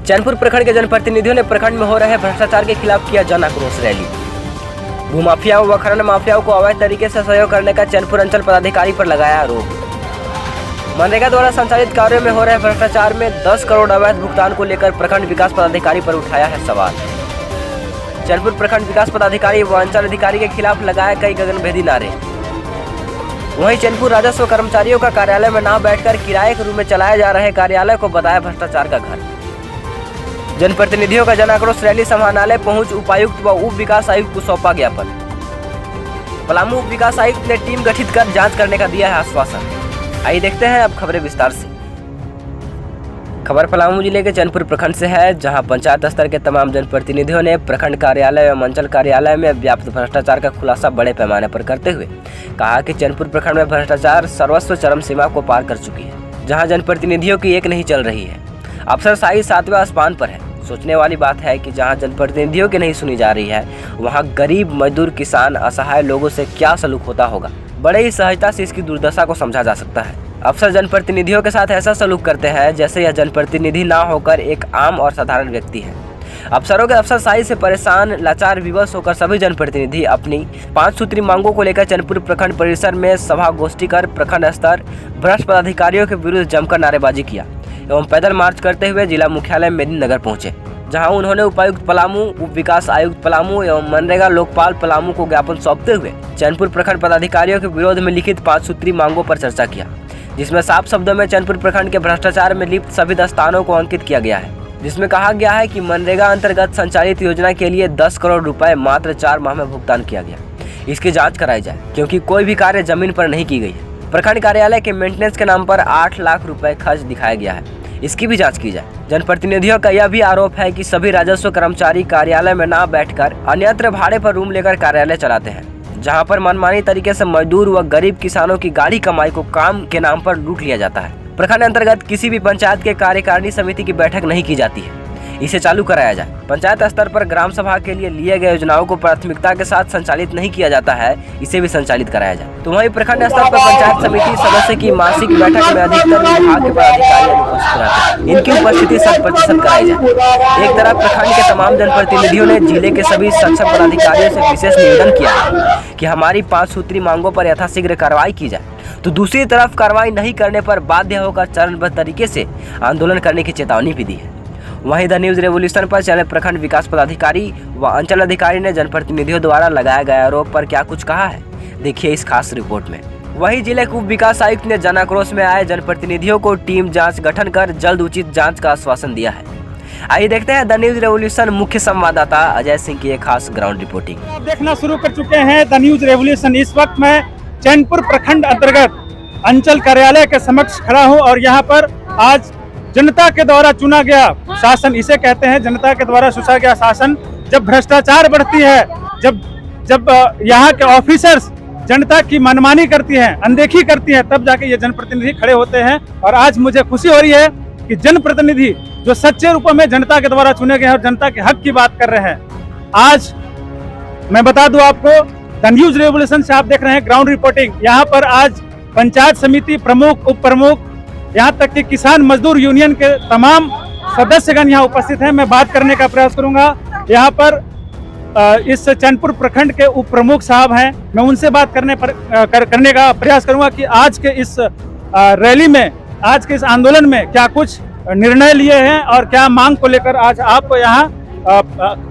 चैनपुर प्रखंड के जनप्रतिनिधियों ने प्रखंड में हो रहे भ्रष्टाचार के खिलाफ किया जन आक्रोश रैली। भूमाफियाओं व खनन माफियाओं को अवैध तरीके से सहयोग करने का चैनपुर अंचल पदाधिकारी पर लगाया आरोप। मनरेगा द्वारा संचालित कार्यों में हो रहे भ्रष्टाचार में 10 करोड़ अवैध भुगतान को लेकर प्रखंड विकास पदाधिकारी पर उठाया है सवाल। चैनपुर प्रखंड विकास पदाधिकारी व अंचल अधिकारी के खिलाफ लगाए कई गगनभेदी नारे। वहीं चैनपुर राजस्व कर्मचारियों का कार्यालय में न बैठकर किराए के रूप में चलाए जा रहे कार्यालय को बताया भ्रष्टाचार का घर। जनप्रतिनिधियों का जन आक्रोश रैली समाहरणालय पहुंच उपायुक्त व उप विकास आयुक्त को सौंपा ज्ञापन। पलामू उप विकास आयुक्त ने टीम गठित कर जांच करने का दिया है आश्वासन। आइए देखते हैं अब खबरें विस्तार से। खबर पलामू जिले के चैनपुर प्रखंड से है, जहां पंचायत स्तर के तमाम जनप्रतिनिधियों ने प्रखंड कार्यालय एवं अंचल कार्यालय में व्याप्त भ्रष्टाचार का खुलासा बड़े पैमाने पर करते हुए कहा कि चैनपुर प्रखंड में भ्रष्टाचार सर्वस्व चरम सीमा को पार कर चुकी है, जहां जनप्रतिनिधियों की एक नहीं चल रही है। अफसरशाही 7वें आसमान पर है। सोचने वाली बात है कि जहां जनप्रतिनिधियों की नहीं सुनी जा रही है, वहां गरीब, मजदूर, किसान, असहाय लोगों से क्या सलूक होता होगा। बड़े ही सहजता से इसकी दुर्दशा को समझा जा सकता है। अफसर जनप्रतिनिधियों के साथ ऐसा सलूक करते हैं जैसे यह जनप्रतिनिधि ना होकर एक आम और साधारण व्यक्ति है। अफसरों के अफसरशाही से परेशान, लाचार, विवश होकर सभी जनप्रतिनिधि अपनी 5 सूत्री मांगों को लेकर चैनपुर प्रखंड परिसर में सभा गोष्ठी कर प्रखंड स्तर भ्रष्ट पदाधिकारियों के विरुद्ध जमकर नारेबाजी किया एवं पैदल मार्च करते हुए जिला मुख्यालय मेदिनीनगर पहुंचे, जहां उन्होंने उपायुक्त पलामू, उप विकास आयुक्त पलामू एवं मनरेगा लोकपाल पलामू को ज्ञापन सौंपते हुए चैनपुर प्रखंड पदाधिकारियों के विरोध में लिखित 5 सूत्री मांगों पर चर्चा किया, जिसमें साफ शब्दों में चैनपुर प्रखंड के भ्रष्टाचार में लिप्त सभी दस्तानों को अंकित किया गया है, जिसमें कहा गया है कि मनरेगा अंतर्गत संचालित योजना के लिए 10 करोड़ रुपए मात्र 4 माह में भुगतान किया गया। इसकी जाँच कराई जाए, क्योंकि कोई भी कार्य जमीन पर नहीं की गई है। प्रखंड कार्यालय के मेंटेनेंस के नाम पर 8 लाख रुपए खर्च दिखाया गया है, इसकी भी जांच की जाए। जनप्रतिनिधियों का यह भी आरोप है कि सभी राजस्व कर्मचारी कार्यालय में न बैठकर अन्यत्र भाड़े पर रूम लेकर कार्यालय चलाते हैं, जहां पर मनमानी तरीके से मजदूर व गरीब किसानों की गाढ़ी कमाई को काम के नाम पर लूट लिया जाता है। प्रखंड अंतर्गत किसी भी पंचायत के कार्यकारिणी समिति की बैठक नहीं की जाती है, इसे चालू कराया जाए। पंचायत स्तर पर ग्राम सभा के लिए गए योजनाओं को प्राथमिकता के साथ संचालित नहीं किया जाता है, इसे भी संचालित कराया जाए। तो वहीं प्रखंड स्तर पर पंचायत समिति सदस्य की मासिक बैठक में अधिकतर विभाग के पदाधिकारी अनुपस्थित रहते हैं, इनकी उपस्थिति 100% कराई जाए। एक तरफ प्रखंड के तमाम जनप्रतिनिधियों ने जिले के सभी सक्षम पदाधिकारियों से विशेष निवेदन किया है कि हमारी 5 सूत्री मांगों पर यथाशीघ्र कार्रवाई की जाए, तो दूसरी तरफ कार्रवाई नहीं करने पर बाध्य होकर चरणबद्ध तरीके से आंदोलन करने की चेतावनी भी दी है। वहीं द न्यूज रेवोल्यूशन पर चैनल प्रखंड विकास पदाधिकारी व अंचल अधिकारी ने जनप्रतिनिधियों द्वारा लगाए गए आरोप पर क्या कुछ कहा है, देखिए इस खास रिपोर्ट में। वहीं जिले के उप विकास आयुक्त ने जन आक्रोश में आए जनप्रतिनिधियों को टीम जांच गठन कर जल्द उचित जांच का आश्वासन दिया है। आइए देखते हैं द न्यूज रेवोल्यूशन मुख्य संवाददाता अजय सिंह की एक खास ग्राउंड रिपोर्टिंग। देखना शुरू कर चुके हैं द न्यूज रेवोल्यूशन। इस वक्त मैं चैनपुर प्रखंड अंतर्गत अंचल कार्यालय के समक्ष खड़ा हूं और यहां पर आज जनता के द्वारा चुना गया शासन, इसे कहते हैं जनता के द्वारा चुना गया शासन, जब भ्रष्टाचार बढ़ती है, जब यहाँ के ऑफिसर्स जनता की मनमानी करती हैं, अनदेखी करती हैं, तब जाके ये जनप्रतिनिधि खड़े होते हैं। और आज मुझे खुशी हो रही है कि जनप्रतिनिधि जो सच्चे रूप में जनता के द्वारा चुने गए हैं और जनता के हक की बात कर रहे हैं। आज मैं बता दूं आपको, द न्यूज रेवोल्यूशन से आप देख रहे हैं ग्राउंड रिपोर्टिंग। यहाँ पर आज पंचायत समिति प्रमुख, उप प्रमुख, यहाँ तक कि किसान मजदूर यूनियन के तमाम सदस्यगण यहाँ उपस्थित हैं। मैं बात करने का प्रयास करूंगा। यहाँ पर इस चैनपुर प्रखंड के उप प्रमुख साहब हैं, मैं उनसे बात करने का प्रयास करूंगा कि आज के इस रैली में, आज के इस आंदोलन में क्या कुछ निर्णय लिए हैं और क्या मांग को लेकर आज आप यहाँ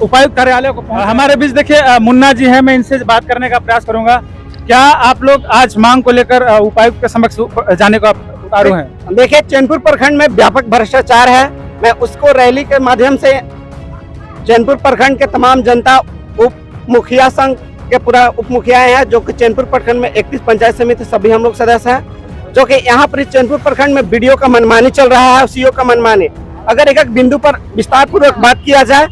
उपायुक्त कार्यालय को पहुंचे। हमारे बीच देखिए मुन्ना जी हैं, मैं इनसे बात करने का प्रयास करूंगा। क्या आप लोग आज मांग को लेकर उपायुक्त के समक्ष जाने का उतारू हैं? देखिए, चैनपुर प्रखंड में व्यापक भ्रष्टाचार है। मैं उसको रैली के माध्यम से चैनपुर प्रखंड के तमाम जनता, उप मुखिया संघ के पूरा उप मुखिया हैं, जो कि चैनपुर प्रखंड में 31 पंचायत समिति सभी हम लोग सदस्य हैं, जो कि यहाँ पर चैनपुर प्रखंड में बीडीओ का मनमानी चल रहा है, सीओ का मनमानी। अगर एक बिंदु पर विस्तार पूर्वक बात किया जाए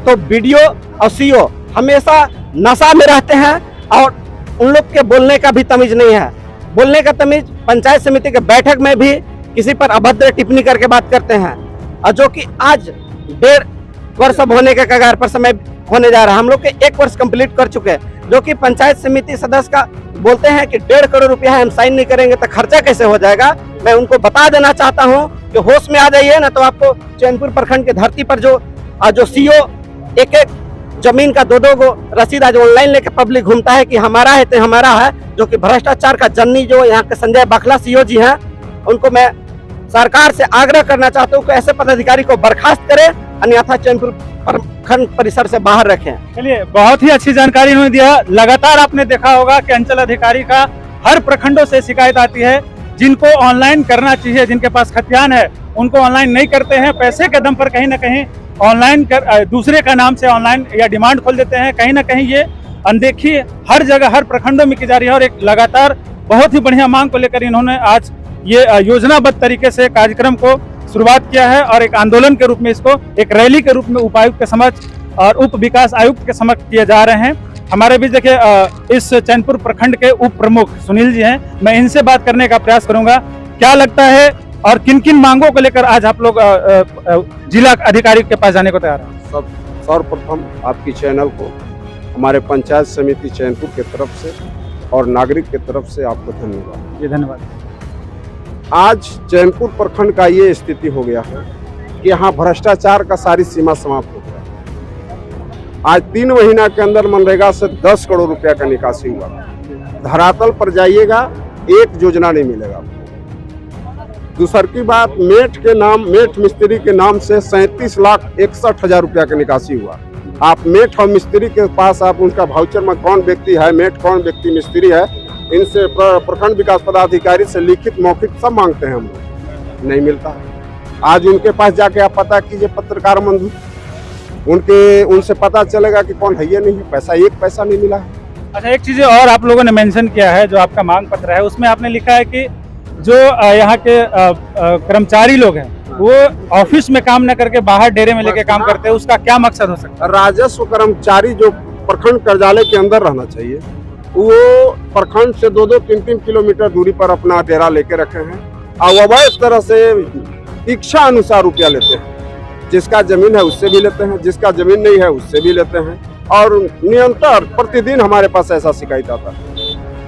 तो बीडीओ और सीओ हमेशा नशा में रहते हैं और उन लोग के बोलने का भी तमीज नहीं है। बोलने का तमीज पंचायत समिति के बैठक में भी किसी पर अभद्र टिप्पणी करके बात करते हैं, और जो कि आज 1.5 वर्ष अब होने के कगार पर समय होने जा रहा है। हम लोग के 1 वर्ष कंप्लीट कर चुके हैं, जो कि पंचायत समिति सदस्य का बोलते हैं कि 1.5 करोड़ रुपया हम साइन नहीं करेंगे तो खर्चा कैसे हो जाएगा। मैं उनको बता देना चाहता हूं कि होश में आ जाइए ना, तो आपको चैनपुर प्रखंड की धरती पर जो सीओ एक एक जमीन का 2-2 गो रसीद आज ऑनलाइन लेके पब्लिक घूमता है कि हमारा है तो हमारा है, जो कि भ्रष्टाचार का जननी जो यहाँ के संजय बखला सीओ जी हैं, उनको मैं सरकार से आग्रह करना चाहता हूँ कि ऐसे पदाधिकारी को बर्खास्त करें, अन्यथा चैनपुर प्रखंड परिसर से बाहर रखें। चलिए, बहुत ही अच्छी जानकारी उन्होंने दिया। लगातार आपने देखा होगा कि अंचल अधिकारी का हर प्रखंडों से शिकायत आती है, जिनको ऑनलाइन करना चाहिए, जिनके पास खतियान है, उनको ऑनलाइन नहीं करते हैं। पैसे के दम पर कहीं ना कहीं ऑनलाइन कर दूसरे का नाम से ऑनलाइन या डिमांड खोल देते हैं। कहीं ना कहीं ये अनदेखी हर जगह हर प्रखंडों में की जा रही है और एक लगातार बहुत ही बढ़िया मांग को लेकर इन्होंने आज ये योजनाबद्ध तरीके से कार्यक्रम को शुरुआत किया है और एक आंदोलन के रूप में इसको एक रैली के रूप में उपायुक्त के समक्ष और उप विकास आयुक्त के समक्ष किए जा रहे हैं। हमारे बीच देखिए इस चैनपुर प्रखंड के उप प्रमुख सुनील जी हैं, मैं इनसे बात करने का प्रयास करूंगा। क्या लगता है और किन किन मांगों को लेकर आज आप लोग जिला अधिकारी के पास जाने को तैयार हैं? सर्वप्रथम आपकी चैनल को हमारे पंचायत समिति चैनपुर की तरफ से और नागरिक की तरफ से आपको धन्यवाद। जी धन्यवाद। आज चैनपुर प्रखंड का ये स्थिति हो गया है कि यहाँ भ्रष्टाचार का सारी सीमा समाप्त हो गया। आज 3 महीना के अंदर मनरेगा से 10 करोड़ रुपया का निकासी हुआ। धरातल पर जाइएगा, एक योजना नहीं मिलेगा आपको। दूसर की बात, मेठ मिस्त्री के नाम से 37,61,000 रुपया का निकासी हुआ। आप मेठ और मिस्त्री के पास आप उनका वाउचर में कौन व्यक्ति है मेठ, कौन व्यक्ति मिस्त्री है, इनसे प्रखंड विकास पदाधिकारी से लिखित मौखिक सब मांगते हैं हम लोग, नहीं मिलता। आज उनके पास जाके आप पता कीजिए, पत्रकार बंधु, उनसे पता चलेगा कि कौन है ये नहीं है, एक पैसा नहीं मिला है। अच्छा, एक चीज और आप लोगों ने मेंशन किया है, जो आपका मांग पत्र है उसमें आपने लिखा है कि जो यहाँ के कर्मचारी लोग हैं वो ऑफिस में काम न करके बाहर डेरे में लेके काम करते हैं, उसका क्या मकसद हो सकता है? राजस्व कर्मचारी जो प्रखंड कार्यालय के अंदर रहना चाहिए, वो प्रखंड से 2-2, 3-3 किलोमीटर दूरी पर अपना डेरा लेके रखे हैं और अवैध तरह से इच्छा अनुसार रुपया लेते हैं। जिसका जमीन है उससे भी लेते हैं, जिसका जमीन नहीं है उससे भी लेते हैं और निरंतर प्रतिदिन हमारे पास ऐसा शिकायत आता है।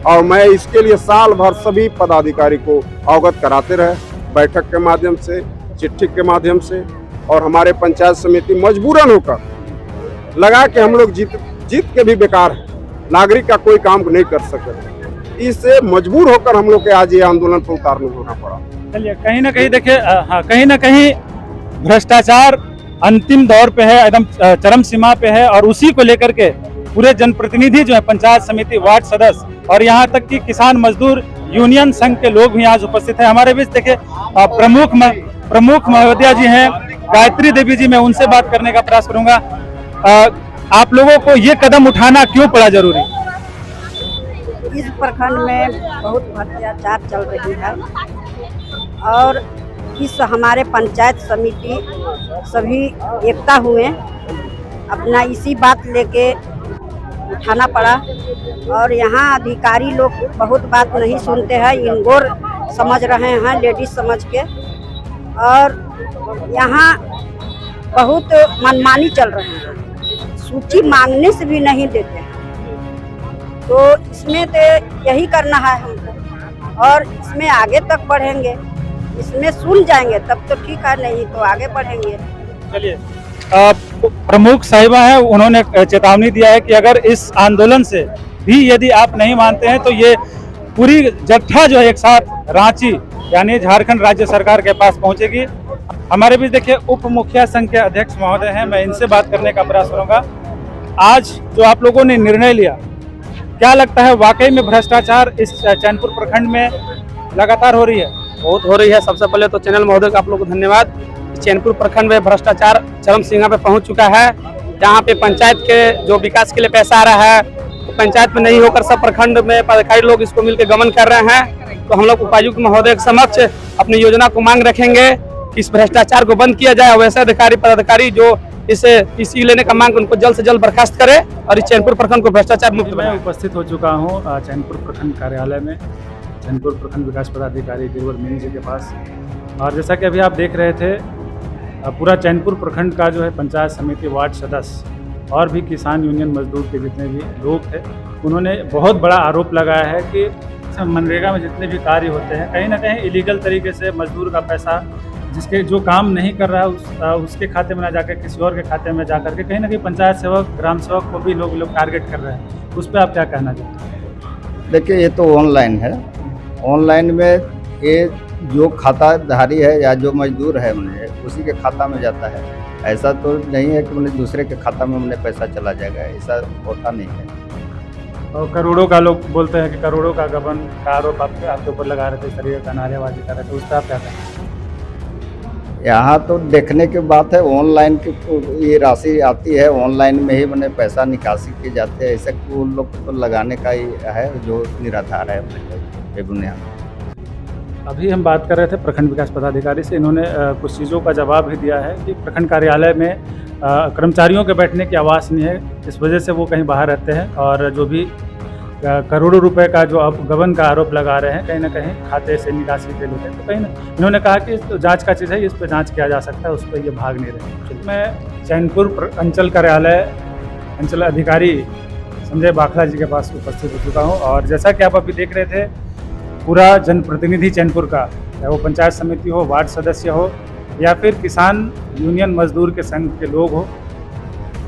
और मैं इसके लिए साल भर सभी पदाधिकारी को अवगत कराते रहे, बैठक के माध्यम से, चिट्ठी के माध्यम से, और हमारे पंचायत समिति मजबूरन होकर लगा कि हम लोग जीत के भी बेकार है, नागरिक का कोई काम नहीं कर सके, इससे मजबूर होकर हम लोग के आज ये आंदोलन पर उतारने होना पड़ा। चलिए, कहीं ना कहीं देखिए, कहीं ना कहीं भ्रष्टाचार अंतिम दौर पे है, एकदम चरम सीमा पे है और उसी को लेकर के पूरे जनप्रतिनिधि जो है, पंचायत समिति, वार्ड सदस्य और यहाँ तक कि किसान मजदूर यूनियन संघ के लोग भी आज उपस्थित हैं। हमारे बीच देखिए प्रमुख महोदया जी हैं, गायत्री देवी जी, मैं उनसे बात करने का प्रयास करूंगा। आप लोगों को ये कदम उठाना क्यों पड़ा जरूरी? इस प्रखंड में बहुत भ्रष्टाचार चल रही है और इस हमारे पंचायत समिति सभी एकता हुए अपना इसी बात लेके उठाना पड़ा और यहाँ अधिकारी लोग बहुत बात नहीं सुनते हैं, इग्नोर समझ रहे हैं लेडीज समझ के, और यहाँ बहुत मनमानी चल रहे हैं, सूची मांगने से भी नहीं देते हैं। तो इसमें तो यही करना है हमको और इसमें आगे तक बढ़ेंगे, इसमें सुन जाएंगे तब तो ठीक है, नहीं तो आगे बढ़ेंगे। चलिए, प्रमुख साहिबा है, उन्होंने चेतावनी दिया है कि अगर इस आंदोलन से भी यदि आप नहीं मानते हैं तो ये पूरी जत्था जो है एक साथ रांची यानी झारखंड राज्य सरकार के पास पहुंचेगी। हमारे बीच देखिए उप मुखिया संघ के अध्यक्ष महोदय हैं, मैं इनसे बात करने का प्रयास करूंगा। आज जो आप लोगों ने निर्णय लिया, क्या लगता है वाकई में भ्रष्टाचार इस चैनपुर प्रखंड में लगातार हो रही है? बहुत हो रही है। सबसे पहले तो चैनल महोदय का आप लोगों को धन्यवाद। चैनपुर प्रखंड में भ्रष्टाचार चरम सीमा पे पहुंच चुका है। यहाँ पे पंचायत के जो विकास के लिए पैसा आ रहा है तो पंचायत में नहीं होकर सब प्रखंड में पदाधिकारी लोग इसको मिलकर गमन कर रहे हैं। तो हम लोग उपायुक्त महोदय के समक्ष अपनी योजना को मांग रखेंगे कि इस भ्रष्टाचार को बंद किया जाए। वैसे अधिकारी पदाधिकारी जो इसे पीसी लेने का मांग, उनको जल्द से जल्द बर्खास्त करे और इस चैनपुर प्रखंड को भ्रष्टाचार मुक्त बनाए। मैं उपस्थित हो चुका हूँ चैनपुर प्रखंड कार्यालय में, चैनपुर प्रखंड विकास पदाधिकारी गिरवर मीनी जी के पास। और जैसा कि अभी आप देख रहे थे, पूरा चैनपुर प्रखंड का जो है पंचायत समिति, वार्ड सदस्य और भी किसान यूनियन मजदूर के जितने भी लोग थे, उन्होंने बहुत बड़ा आरोप लगाया है कि मनरेगा में जितने भी कार्य होते हैं कहीं ना कहीं इलीगल तरीके से मजदूर का पैसा जिसके जो काम नहीं कर रहा है उसके खाते में ना जाकर किसी और के खाते में जा करके कहीं ना कहीं पंचायत सेवक, ग्राम सेवक को भी लोग टारगेट कर रहे हैं, उस पर आप क्या कहना चाहते हैं? देखिए, ये तो ऑनलाइन है। ऑनलाइन में ये जो खाताधारी है या जो मजदूर है मैंने उसी के खाता में जाता है। ऐसा तो नहीं है कि मैंने दूसरे के खाता में मैंने पैसा चला जाएगा, ऐसा होता नहीं है। और करोड़ों का लोग बोलते हैं कि करोड़ों का गबन का आरोप आपके ऊपर लगा रहे थे, इस तरीके का नारेबाजी कर रहे थे, उस पर आप क्या कहते हैं? यहाँ तो देखने की बात है, ऑनलाइन की ये राशि आती है, ऑनलाइन में ही मैंने पैसा निकासी किए जाते हैं। ऐसा उन लोग को लगाने का ही है जो निराधार है बेबुनियाद। अभी हम बात कर रहे थे प्रखंड विकास पदाधिकारी से, इन्होंने कुछ चीज़ों का जवाब भी दिया है कि प्रखंड कार्यालय में कर्मचारियों के बैठने की आवाज़ नहीं है, इस वजह से वो कहीं बाहर रहते हैं और जो भी करोड़ों रुपए का जो अब गबन का आरोप लगा रहे हैं कहीं ना कहीं खाते से निकासी के लिए, तो कहीं ना इन्होंने कहा कि तो जांच का चीज़ है, इस पर जांच किया जा सकता है, उस पर ये भाग नहीं रहे। मैं चैनपुर अंचल कार्यालय अंचल अधिकारी संजय बाखला जी के पास उपस्थित हो चुका हूँ और जैसा कि आप अभी देख रहे थे, पूरा जनप्रतिनिधि चैनपुर का, चाहे वो पंचायत समिति हो, वार्ड सदस्य हो या फिर किसान यूनियन मजदूर के संघ के लोग हो,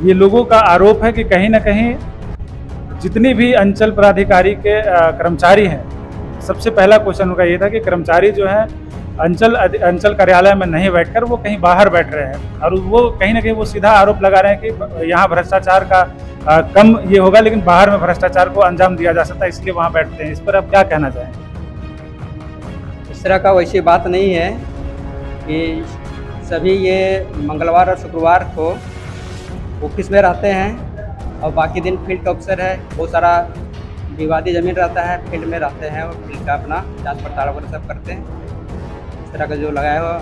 ये लोगों का आरोप है कि कहीं ना कहीं जितनी भी अंचल पदाधिकारी के कर्मचारी हैं, सबसे पहला क्वेश्चन उनका ये था कि कर्मचारी जो है अंचल कार्यालय में नहीं बैठकर वो कहीं बाहर बैठ रहे हैं और वो कहीं ना कहीं वो सीधा आरोप लगा रहे हैं कि यहाँ भ्रष्टाचार का कम ये होगा, लेकिन बाहर में भ्रष्टाचार को अंजाम दिया जा सकता है, इसलिए वहाँ बैठते हैं। इस पर आप क्या कहना चाहेंगे? इस तरह का वैसी बात नहीं है कि सभी ये मंगलवार और शुक्रवार को ऑफिस में रहते हैं और बाकी दिन फील्ड का अफसर है, बहुत सारा विवादी ज़मीन रहता है, फील्ड में रहते हैं और फील्ड का अपना जांच पड़ताल वगैरह सब करते हैं। इस तरह का जो लगाया हुआ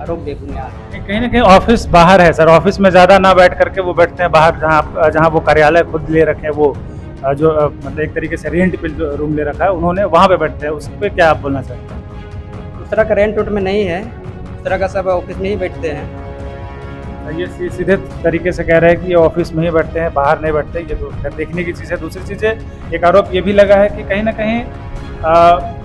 आरोप बेबुनियाद। कहीं ना कहीं ऑफिस बाहर है सर, ऑफिस में ज़्यादा ना बैठ करके वो बैठते हैं बाहर, जहाँ वो कार्यालय खुद ले रखे हैं, वो जो मतलब एक तरीके से रेंट पे जो रूम ले रखा है उन्होंने, वहाँ पे बैठते हैं। उस पर क्या आप बोलना चाहते हैं? उस तरह का रेंट उट में नहीं है, उस तरह का सब ऑफिस में ही बैठते हैं। ये सीधे तरीके से कह रहे हैं कि ये ऑफिस में ही बैठते हैं, बाहर नहीं बैठते, ये तो देखने की चीज़ है। दूसरी चीज़ें एक आरोप ये भी लगा है कि कहीं ना कहीं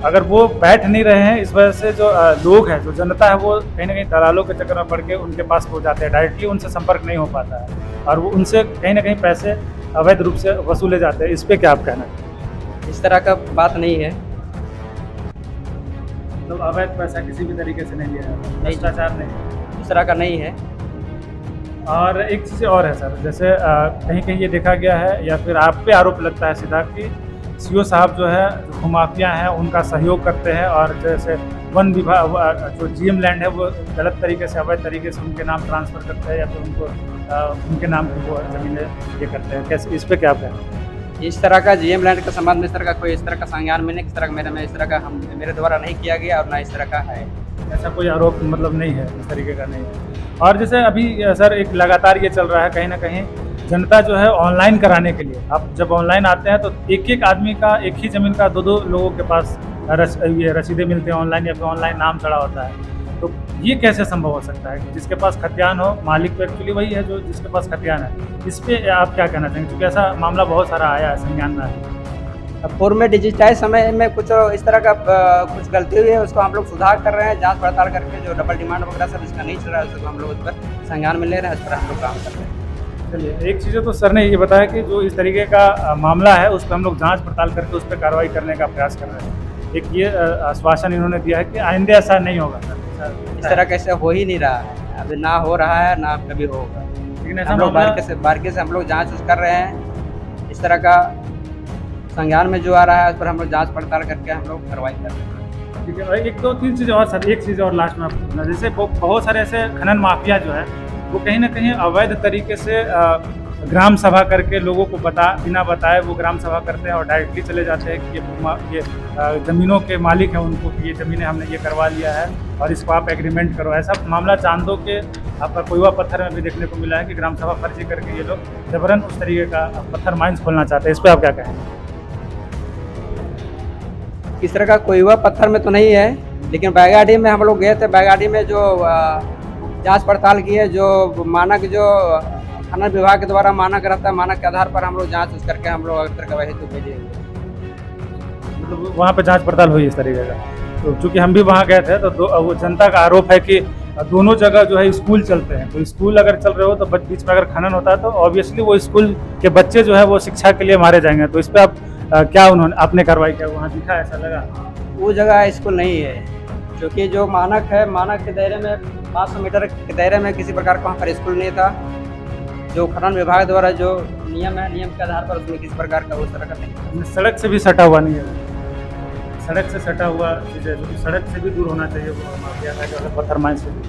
अगर वो बैठ नहीं रहे हैं, इस वजह से जो लोग हैं, जो जनता है, वो कहीं ना कहीं दलालों के चक्कर में पड़ के उनके पास पहुँच जाते हैं, डायरेक्टली उनसे संपर्क नहीं हो पाता है और वो उनसे कहीं ना कहीं पैसे अवैध रूप से वसूले जाते हैं। इस पर क्या आप कहना है? इस तरह का बात नहीं है, तो अवैध पैसा किसी भी तरीके से नहीं लिया जाता, भ्रष्टाचार नहीं, इस तरह का नहीं है। और एक चीज़ और है सर, जैसे कहीं कहीं ये देखा गया है या फिर आप पे आरोप लगता है सीधा कि सीओ साहब जो है, जो भूमाफिया हैं, उनका सहयोग करते हैं और जैसे वन विभाग जो जीएम लैंड है वो गलत तरीके से, अवैध तरीके से उनके नाम ट्रांसफ़र करते हैं या फिर उनको उनके नाम की वो ज़मीनें ये करते हैं। कैसे, इस पर क्या आप कहें? इस तरह का जीएम लैंड के संबंध में इस तरह का कोई इस तरह का संज्ञान में नहीं, इस तरह का इस तरह का मेरे द्वारा नहीं किया गया और ना इस तरह का है। ऐसा कोई आरोप मतलब नहीं है, इस तरीके का नहीं है। और जैसे अभी सर एक लगातार ये चल रहा है, कहीं ना कहीं जनता जो है ऑनलाइन कराने के लिए, आप जब ऑनलाइन आते हैं तो एक आदमी का, एक ही ज़मीन का दो लोगों के पास ये रसीदें मिलते हैं ऑनलाइन या फिर ऑनलाइन नाम चढ़ा होता है। तो ये कैसे संभव हो सकता है कि जिसके पास खतियान हो, मालिक तो एक्चुअली वही है जो जिसके पास खतियान है। इस पर आप क्या कहना चाहेंगे, क्योंकि ऐसा मामला बहुत सारा आया है, संज्ञान में आया। पूर्व में डिजिटाइज समय में कुछ इस तरह का कुछ गलती हुई है, उसको हम लोग सुधार कर रहे हैं, जांच पड़ताल करके जो डबल डिमांड वगैरह सब इसका नहीं चल रहा है, उसको हम लोग उस पर संज्ञान में ले रहे हैं, उस पर हम लोग काम कर रहे हैं। चलिए, एक चीज़ तो सर ने ये बताया कि जो इस तरीके का मामला है उस पर हम लोग जांच पड़ताल करके उस पर कार्रवाई करने का प्रयास कर रहे हैं। एक ये आश्वासन इन्होंने दिया है कि आइंदे ऐसा नहीं होगा सर। इस तरह कैसे हो ही नहीं रहा है, अभी ना हो रहा है ना कभी होगा, लेकिन ऐसा हम लोग मामला बारीकी से हम लोग जाँच कर रहे हैं। इस तरह का संज्ञान में जो आ रहा है उस पर हम लोग जांच पड़ताल करके हम लोग कार्रवाई कर रहे हैं। ठीक है। एक दो तीन चीज़ और सर, एक चीज़ और लास्ट में आपको पूछना, जैसे बहुत सारे ऐसे खनन माफिया जो है वो कहीं ना कहीं अवैध तरीके से ग्राम सभा करके लोगों को बिना बताए वो ग्राम सभा करते हैं और डायरेक्टली चले जाते हैं कि ये ज़मीनों के मालिक हैं उनको कि ये ज़मीनें हमने ये करवा लिया है और इसको आप एग्रीमेंट करो। ऐसा मामला चांदो के आपका कोयवा पत्थर में भी देखने को मिला है कि ग्राम सभा फर्जी करके ये लोग जबरन उस तरीके का पत्थर माइंस खोलना चाहते हैं। इस पर आप क्या कहेंगे? इस तरह का कोयवा पत्थर में तो नहीं है, लेकिन बैगाडी में हम लोग गए थे। बैगाडी में जो जांच पड़ताल की है, जो मानक जो खनन विभाग के द्वारा मानक रहता है, मानक के आधार पर हम लोग जांच उस करके हम लोग अगर वही तो भेजे। मतलब वहाँ पे जांच पड़ताल हुई इस तरीके का? तो चूंकि हम भी वहाँ गए थे तो वो जनता का आरोप है कि दोनों जगह जो है स्कूल चलते हैं, तो स्कूल अगर चल रहे हो तो बीच में अगर खनन होता है तो ऑब्वियसली वो स्कूल के बच्चे जो है वो शिक्षा के लिए मारे जाएंगे। तो इस पर आप क्या आपने कार्रवाई किया, वहाँ दिखा ऐसा लगा? वो जगह स्कूल नहीं है, क्योंकि जो मानक है, मानक के दायरे में 500 मीटर के दायरे में किसी प्रकार का वहाँ पर स्कूल नहीं था। जो खनन विभाग द्वारा जो नियम है, नियम के आधार पर उसमें किसी प्रकार का उस तरह का नहीं। सड़क से भी सटा हुआ नहीं है, सड़क से सटा हुआ चीज़ है, जो कि सड़क से भी दूर होना चाहिए वो माफिया का, जो पत्थर माइन से भी।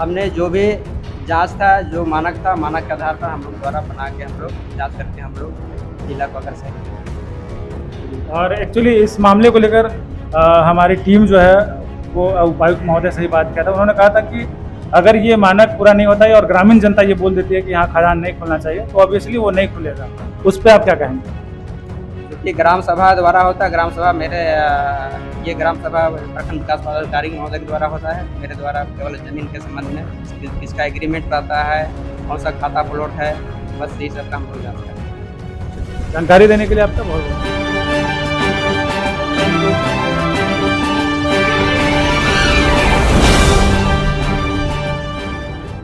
हमने जो भी जांच था, जो मानक था, मानक के आधार पर हम लोग द्वारा बना के हम लोग जांच करके हम लोग जिला को अगर सही। और एक्चुअली इस मामले को लेकर हमारी टीम जो है वो उपायुक्त महोदय से ही बात किया था। उन्होंने कहा था कि अगर ये मानक पूरा नहीं होता है और ग्रामीण जनता ये बोल देती है कि यहाँ खदान नहीं खुलना चाहिए, तो ऑब्वियसली वो नहीं खुलेगा। उस पर आप क्या कहेंगे? ये ग्राम सभा द्वारा होता है, ग्राम सभा ये ग्राम सभा प्रखंड विकास पदाधिकारी महोदय के द्वारा होता है। मेरे द्वारा केवल जमीन के संबंध में किसका एग्रीमेंट रहता है, कौन सा खाता प्लॉट है, बस यही सब काम हो जाता है। जानकारी देने के लिए आपका बहुत बहुत